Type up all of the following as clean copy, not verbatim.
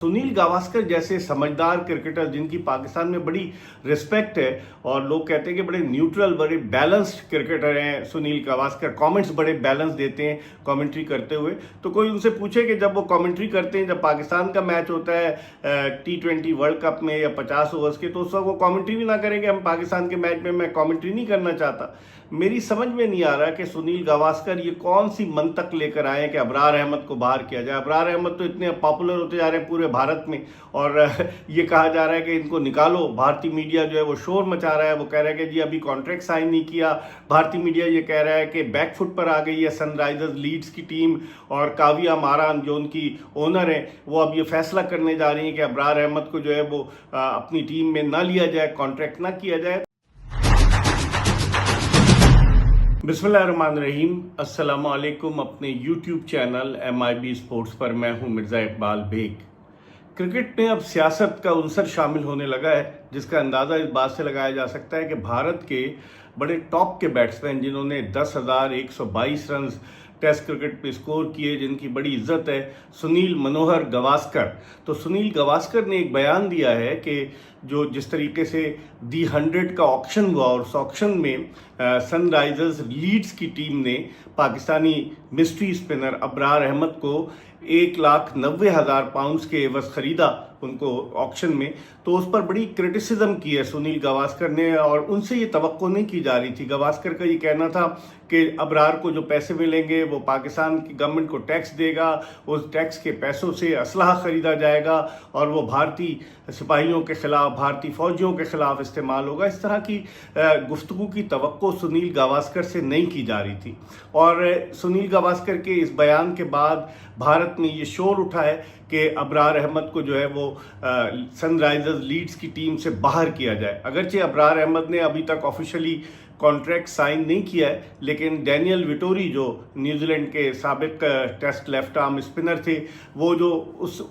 सुनील गावस्कर जैसे समझदार क्रिकेटर जिनकी पाकिस्तान में बड़ी रिस्पेक्ट है और लोग कहते हैं कि बड़े न्यूट्रल बड़े बैलेंस्ड क्रिकेटर हैं सुनील गावस्कर, कमेंट्स बड़े बैलेंस देते हैं कमेंट्री करते हुए। तो कोई उनसे पूछे कि जब वो कमेंट्री करते हैं, जब पाकिस्तान का मैच होता है T20 वर्ल्ड कप में या 50 ओवर्स के, तो उस वक्त वो कमेंट्री भी ना करेंगे हम पाकिस्तान के मैच में मैं कमेंट्री नहीं करना चाहता। मेरी समझ में नहीं आ रहा कि सुनील गावस्कर ये कौन सी मंतक लेकर आए कि अबरार अहमद को बाहर किया जाए। अबरार अहमद तो इतने पॉपुलर होते जा रहे हैं पूरे भारत में और ये कहा जा रहा है कि इनको निकालो। भारतीय मीडिया जो है वो शोर मचा रहा है, वो कह रहा है कि जी अभी कॉन्ट्रैक्ट साइन नहीं किया। भारतीय मीडिया ये कह रहा है कि बैकफुट पर आ गई है सनराइजर्स लीड्स की टीम और काविया मारान जो उनकी ओनर है वो अब ये फैसला करने जा रही है कि अबरार अहमद को जो है वो अपनी टीम में ना लिया जाए, कॉन्ट्रैक्ट ना किया जाए। बिस्मिल्लाहिर्रहमानिर्रहीम, अस्सलाम वालेकुम। अपने YouTube चैनल MIB स्पोर्ट्स पर मैं हूं मिर्ज़ा इकबाल बेग। क्रिकेट में अब सियासत का उनसर शामिल होने लगा है, जिसका अंदाज़ा इस बात से लगाया जा सकता है कि भारत के बड़े टॉप के बैट्समैन जिन्होंने 10,122 रन टेस्ट क्रिकेट पे स्कोर किए, जिनकी बड़ी इज्जत है, सुनील मनोहर गावस्कर। तो सुनील गावस्कर ने एक बयान दिया है कि जो जिस तरीके से दी 100 का ऑक्शन हुआ और उस ऑक्शन में सनराइजर्स लीड्स की टीम ने पाकिस्तानी मिस्ट्री स्पिनर अबरार अहमद को 1,90,000 पाउंड के एवज खरीदा उनको ऑक्शन में, तो उस पर बड़ी क्रिटिसिज्म की है सुनील गावस्कर ने और उनसे ये तवक्को नहीं की जा रही थी। गावस्कर का ये कहना था कि अबरार को जो पैसे मिलेंगे वो पाकिस्तान की गवर्नमेंट को टैक्स देगा, उस टैक्स के पैसों से असलहा खरीदा जाएगा और वो भारतीय सिपाहियों के खिलाफ, भारतीय फौजियों के खिलाफ इस्तेमाल होगा। इस तरह की गुफ्तगू की तवक्को सुनील गावस्कर से नहीं की जा रही थी और सुनील गावस्कर के इस बयान के बाद भारत में ये शोर उठा है कि अबरार अहमद को जो है वो सनराइजर्स लीड्स की टीम से बाहर किया जाए। अगरचे अबरार अहमद ने अभी तक ऑफिशियली कॉन्ट्रैक्ट साइन नहीं किया है, लेकिन डैनियल विटोरी जो न्यूजीलैंड के साबिक टेस्ट लेफ्ट आर्म स्पिनर थे, वो जो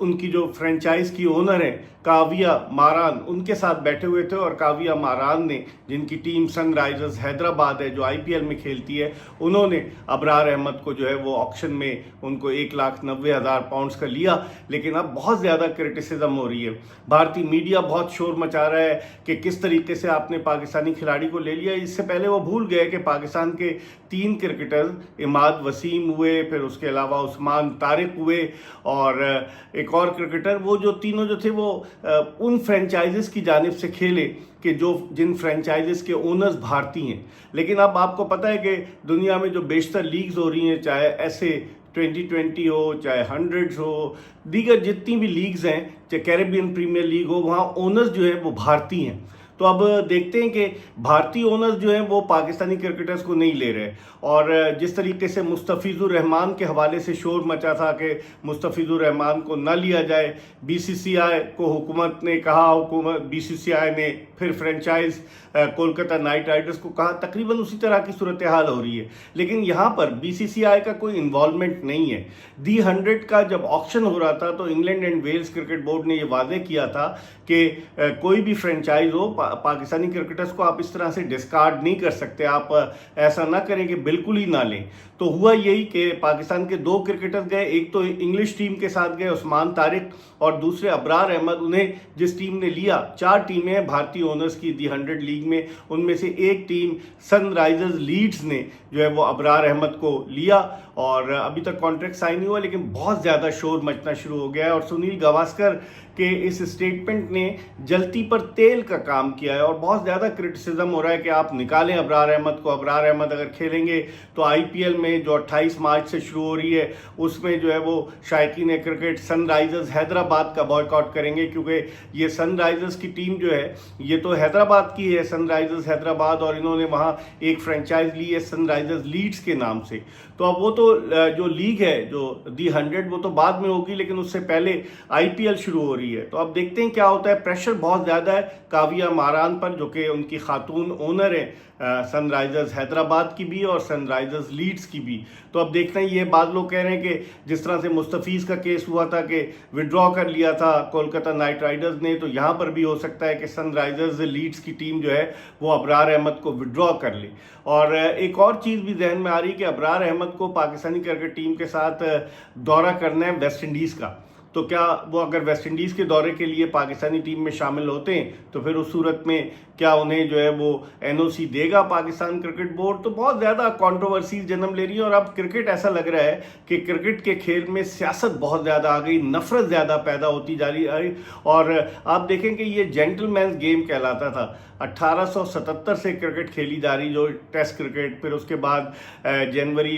उनकी जो फ्रेंचाइज की ओनर है काविया मारान, उनके साथ बैठे हुए थे और काविया मारान ने, जिनकी टीम सनराइजर्स हैदराबाद है जो IPL में खेलती है, उन्होंने अबरार अहमद को जो है वो ऑक्शन में उनको 1,90,000 पाउंड का लिया। लेकिन अब बहुत ज़्यादा क्रिटिसिज्म हो रही है, भारतीय मीडिया बहुत शोर मचा रहा है कि किस तरीके से आपने पाकिस्तानी खिलाड़ी को ले लिया। इससे पहले वो भूल गए कि पाकिस्तान के 3 क्रिकेटर इमाद वसीम हुए, फिर उसके अलावा उस्मान तारिक हुए और एक और क्रिकेटर, वो जो तीनों जो थे वो उन फ्रेंचाइजेस की जानिब से खेले कि जिन फ्रेंचाइजेस के ओनर्स भारतीय हैं। लेकिन अब आपको पता है कि दुनिया में जो बेशतर लीग्स हो रही हैं, चाहे ऐसे 2020 हो, चाहे 100 हो, दीगर जितनी भी लीग्स हैं, चाहे कैरेबियन प्रीमियर लीग हो, वहाँ ओनर्स जो हैं वो भारतीय हैं। तो अब देखते हैं कि भारतीय ओनर्स जो हैं वो पाकिस्तानी क्रिकेटर्स को नहीं ले रहे और जिस तरीके से मुस्तफिजुर रहमान के हवाले से शोर मचा था कि मुस्तफिजुर रहमान को ना लिया जाए, BCCI को हुकूमत ने कहा, BCCI ने फिर फ्रेंचाइज कोलकाता नाइट राइडर्स को कहा, तकरीबन उसी तरह की सूरत हाल हो रही है। लेकिन यहाँ पर BCCI का कोई इन्वॉल्वमेंट नहीं है। दी 100 का जब ऑक्शन हो रहा था तो England and Wales cricket board ने ये वादे किया था कि कोई भी फ्रेंचाइज हो, पाकिस्तानी क्रिकेटर्स को आप इस तरह से डिस्कार्ड नहीं कर सकते, आप ऐसा ना करें कि बिल्कुल ही ना लें। तो हुआ यही कि पाकिस्तान के 2 क्रिकेटर्स गए, एक तो इंग्लिश टीम के साथ गए उस्मान तारिक और दूसरे अबरार अहमद। उन्हें जिस टीम ने लिया, 4 टीमें हैं भारतीय ओनर्स की दी 100 लीग में, उनमें से एक टीम सनराइजर्स लीड्स ने जो है वो अबरार अहमद को लिया और अभी तक कॉन्ट्रैक्ट साइन नहीं हुआ, लेकिन बहुत ज़्यादा शोर मचना शुरू हो गया है और सुनील गावस्कर के इस स्टेटमेंट ने जलती पर तेल का काम किया है और बहुत ज़्यादा क्रिटिसिज्म हो रहा है कि आप निकालें अबरार अहमद को। अबरार अहमद अगर खेलेंगे तो IPL में जो 28 मार्च से शुरू हो रही है उसमें जो है वो शायकीन क्रिकेट सनराइजर्स हैदराबाद का बॉयकॉट करेंगे, क्योंकि ये सनराइजर्स की टीम जो है ये तो हैदराबाद की है, सनराइजर्स हैदराबाद, और इन्होंने वहाँ एक फ्रेंचाइज ली है सनराइजर्स लीड्स के नाम से। तो अब वो तो जो लीग है जो दी 100 वो तो बाद में होगी, लेकिन उससे पहले IPL शुरू हो रही है। तो अब देखते हैं क्या होता है। प्रेशर बहुत ज़्यादा है काविया मारान पर, जो कि उनकी खातून ओनर है सनराइजर्स हैदराबाद की भी और सनराइजर्स लीड्स की भी। तो अब देखते हैं, ये बाद लोग कह रहे हैं कि जिस तरह से मुस्तफीज़ का केस हुआ था कि विड्रॉ कर लिया था कोलकाता नाइट राइडर्स ने, तो यहाँ पर भी हो सकता है कि सनराइजर्स लीड्स की टीम जो है वो अबरार अहमद को विड्रॉ कर ले। और एक और चीज़ भी जहन में आ रही है कि अबरार अहमद को पाकिस्तानी क्रिकेट टीम के साथ दौरा करना है वेस्ट इंडीज़ का। تو کیا وہ اگر ویسٹ انڈیز کے دورے کے لیے پاکستانی ٹیم میں شامل ہوتے ہیں تو پھر اس صورت میں کیا انہیں جو ہے وہ این او سی دے گا پاکستان کرکٹ بورڈ؟ تو بہت زیادہ کانٹروورسیز جنم لے رہی ہیں، اور اب کرکٹ ایسا لگ رہا ہے کہ کرکٹ کے کھیل میں سیاست بہت زیادہ آ گئی، نفرت زیادہ پیدا ہوتی جا رہی ہے، اور آپ دیکھیں کہ یہ جینٹل مینز گیم کہلاتا تھا۔ 1877 سے کرکٹ کھیلی جا رہی، جو ٹیسٹ کرکٹ، پھر اس کے بعد جنوری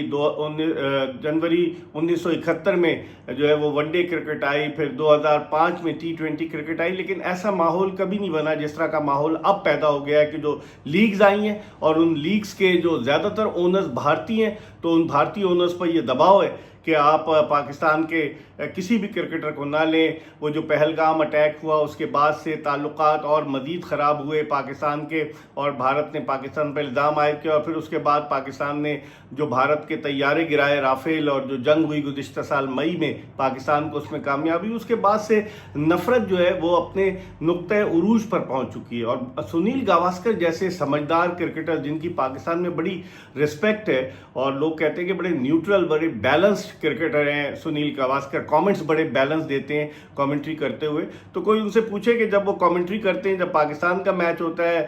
1971 میں جو ہے وہ ون ڈے کرکٹ آئی، پھر 2005 میں T20 کرکٹ آئی، لیکن ایسا ماحول کبھی نہیں بنا جس طرح کا ماحول اب پیدا ہو گیا ہے کہ جو لیگز آئی ہیں اور ان لیگز کے جو زیادہ تر اونرز بھارتی ہیں، تو ان بھارتی اونرز پر یہ دباؤ ہے کہ آپ پاکستان کے کسی بھی کرکٹر کو نہ لیں۔ وہ جو پہلگام اٹیک ہوا اس کے بعد سے تعلقات اور مزید خراب ہوئے پاکستان کے، اور بھارت نے پاکستان پر الزام عائد کیا، اور پھر اس کے بعد پاکستان نے جو بھارت کے طیارے گرائے رافیل، اور جو جنگ ہوئی گزشتہ سال مئی میں پاکستان کو اس میں کامیابی، اس کے بعد سے نفرت جو ہے وہ اپنے نقطۂ عروج پر پہنچ چکی ہے۔ اور سنیل گواسکر جیسے سمجھدار کرکٹر جن کی پاکستان میں بڑی رسپیکٹ ہے، اور لوگ کہتے ہیں کہ بڑے نیوٹرل، بڑے بیلنسڈ کرکٹر ہیں سنیل گواسکر، کامنٹس بڑے بیلنس دیتے ہیں کامنٹری کرتے ہوئے، تو کوئی ان سے پوچھے کہ جب وہ کامنٹری کرتے ہیں، جب پاکستان کا میچ ہوتا ہے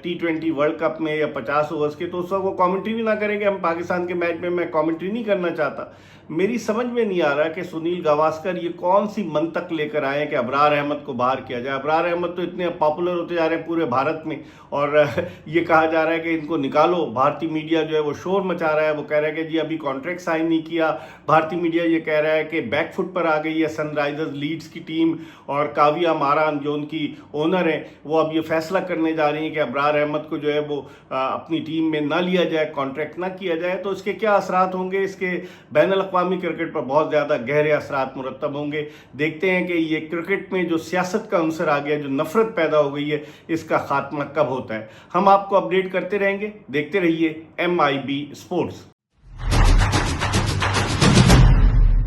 T20 ورلڈ کپ میں یا 50 اوورز کے، تو اس وقت وہ کامنٹری بھی نہ کریں کہ ہم پاکستان کے میچ میں کامنٹری نہیں کرنا چاہتا۔ میری سمجھ میں نہیں آ رہا کہ سنیل گواسکر یہ کون سی منطق لے کر آئے کہ ابرار احمد کو باہر کیا جائے۔ ابرار احمد تو اتنے پاپولر ہوتے جا رہے ہیں پورے بھارت میں، اور یہ کہا جا رہا ہے کہ ان کو نکالو۔ بھارتی میڈیا جو ہے وہ شور مچا رہا ہے، وہ کہہ رہا ہے کہ جی ابھی کانٹریکٹ سائن نہیں کیا۔ بھارتی میڈیا یہ کہہ رہا ہے کہ بیک فٹ پر آ گئی ہے سن رائزرز لیڈز کی ٹیم، اور کاویہ ماران جو ان کی اونر ہیں وہ اب یہ فیصلہ کرنے جا رہی ہیں کہ ابرار احمد کو جو ہے وہ اپنی ٹیم میں نہ لیا جائے، کانٹریکٹ نہ کیا جائے۔ تو اس کے کیا اثرات ہوں گے؟ اس کے بین الاقوامی کرکٹ پر بہت زیادہ گہرے اثرات مرتب ہوں گے۔ دیکھتے ہیں کہ یہ کرکٹ میں جو سیاست کا عنصر آ گیا، جو نفرت پیدا ہو گئی ہے، اس کا خاتمہ کب ہوتا ہے؟ ہم آپ کو اپڈیٹ کرتے رہیں گے، دیکھتے رہیے MIB اسپورٹس۔